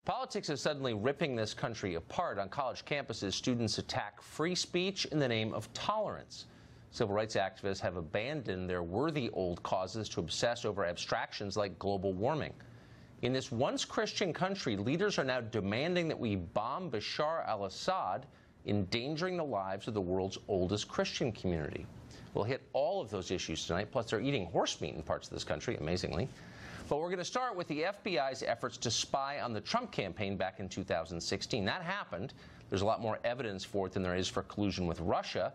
Politics is suddenly ripping this country apart. On college campuses, students attack free speech in the name of tolerance. Civil rights activists have abandoned their worthy old causes to obsess over abstractions like global warming. In this once Christian country, leaders are now demanding that we bomb Bashar al-Assad, endangering the lives of the world's oldest Christian community. We'll hit all of those issues tonight, plus they're eating horse meat in parts of this country, amazingly. But we're going to start with the FBI's efforts to spy on the Trump campaign back in 2016. That happened. There's a lot more evidence for it than there is for collusion with Russia.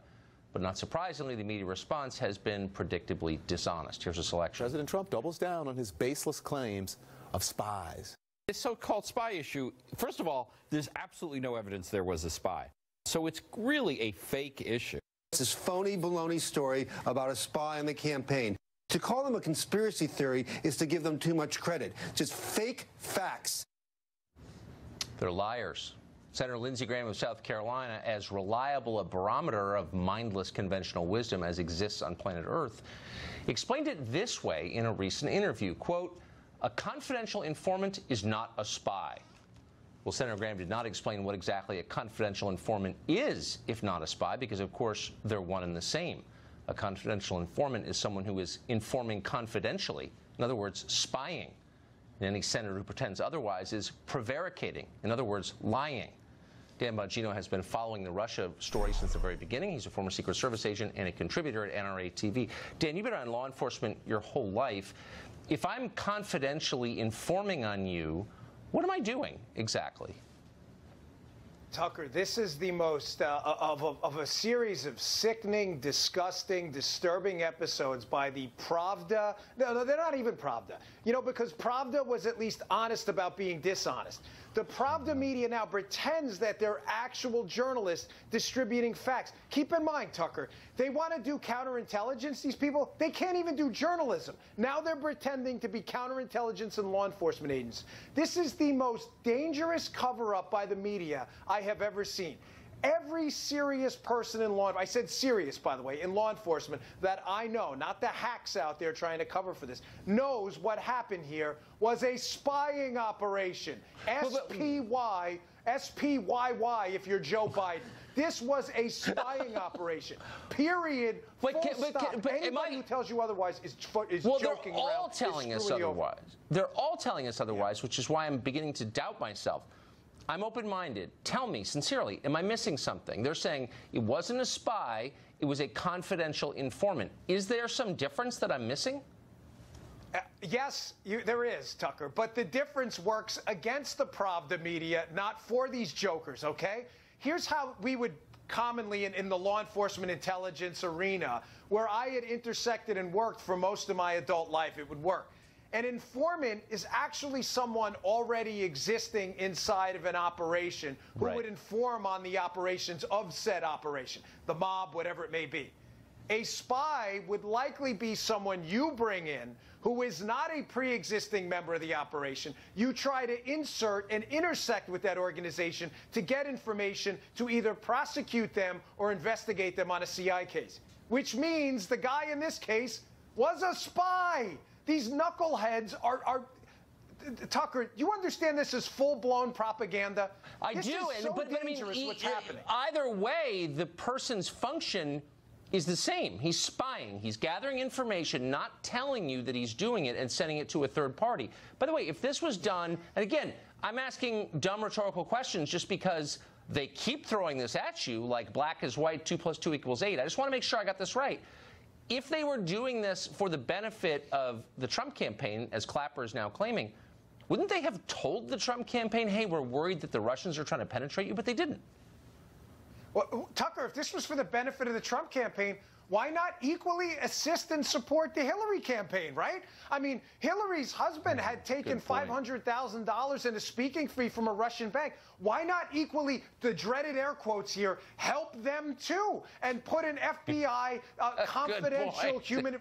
But not surprisingly, the media response has been predictably dishonest. Here's a selection. President Trump doubles down on his baseless claims of spies. This so-called spy issue, first of all, there's absolutely no evidence there was a spy. So it's really a fake issue. This phony baloney story about a spy on the campaign. To call them a conspiracy theory is to give them too much credit. Just fake facts. They're liars. Senator Lindsey Graham of South Carolina, as reliable a barometer of mindless conventional wisdom as exists on planet Earth, explained it this way in a recent interview, quote, "A confidential informant is not a spy." Well, Senator Graham did not explain what exactly a confidential informant is, if not a spy, because, of course, they're one and the same. A confidential informant is someone who is informing confidentially, in other words, spying. And any senator who pretends otherwise is prevaricating, in other words, lying. Dan Bongino has been following the Russia story since the very beginning. He's a former Secret Service agent and a contributor at NRA TV. Dan, you've been on law enforcement your whole life. If I'm confidentially informing on you, what am I doing exactly? Tucker, this is the most of a series of sickening, disgusting, disturbing episodes by the Pravda. No, they're not even Pravda. You know, because Pravda was at least honest about being dishonest. The Pravda media now pretends that they're actual journalists distributing facts. Keep in mind, Tucker, they want to do counterintelligence, these people. They can't even do journalism. Now they're pretending to be counterintelligence and law enforcement agents. This is the most dangerous cover-up by the media I have ever seen. Every serious person in law, I said serious, by the way, in law enforcement that I know, not the hacks out there trying to cover for this, knows what happened here was a spying operation. SPY if you're Joe Biden. This was a spying operation. Period. Full stop. Anybody who tells you otherwise is joking around. They're all telling us otherwise. They're all telling us otherwise, which is why I'm beginning to doubt myself. I'm open-minded. Tell me, sincerely, am I missing something? They're saying it wasn't a spy, it was a confidential informant. Is there some difference that I'm missing? Yes, there is, Tucker. But the difference works against the Pravda media, not for these jokers, okay? Here's how we would commonly in the law enforcement intelligence arena, where I had intersected and worked for most of my adult life, it would work. An informant is actually someone already existing inside of an operation who would inform on the operations of said operation, the mob, whatever it may be. A spy would likely be someone you bring in who is not a pre-existing member of the operation. You try to insert and intersect with that organization to get information to either prosecute them or investigate them on a CI case, which means the guy in this case was a spy. These knuckleheads are Tucker, you understand this is full-blown propaganda? I do, but I mean, what's happening. Either way, the person's function is the same. He's spying. He's gathering information, not telling you that he's doing it and sending it to a third party. By the way, if this was done, and again, I'm asking dumb rhetorical questions just because they keep throwing this at you like black is white, 2 + 2 = 8. I just want to make sure I got this right. If they were doing this for the benefit of the Trump campaign, as Clapper is now claiming, wouldn't they have told the Trump campaign, hey, we're worried that the Russians are trying to penetrate you? But they didn't. Well, Tucker, if this was for the benefit of the Trump campaign, why not equally assist and support the Hillary campaign, right? I mean, Hillary's husband had taken $500,000 in a speaking fee from a Russian bank. Why not equally, the dreaded air quotes here, help them too and put an FBI confidential human...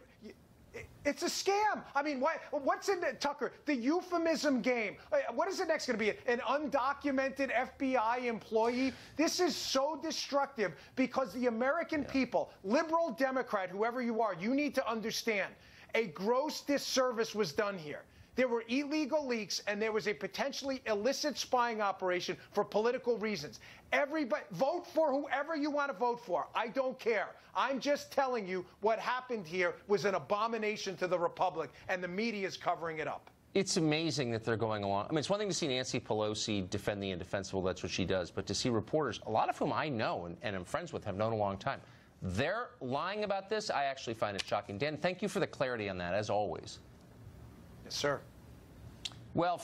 It's a scam. I mean, what's in it, Tucker? The euphemism game. What is it next going to be? An undocumented FBI employee? This is so destructive because the American people, liberal, Democrat, whoever you are, you need to understand a gross disservice was done here. There were illegal leaks, and there was a potentially illicit spying operation for political reasons. Everybody, vote for whoever you want to vote for. I don't care. I'm just telling you what happened here was an abomination to the republic, and the media is covering it up. It's amazing that they're going along. I mean, it's one thing to see Nancy Pelosi defend the indefensible. That's what she does. But to see reporters, a lot of whom I know and am friends with, have known a long time, they're lying about this. I actually find it shocking. Dan, thank you for the clarity on that, as always. Yes, sir. Well,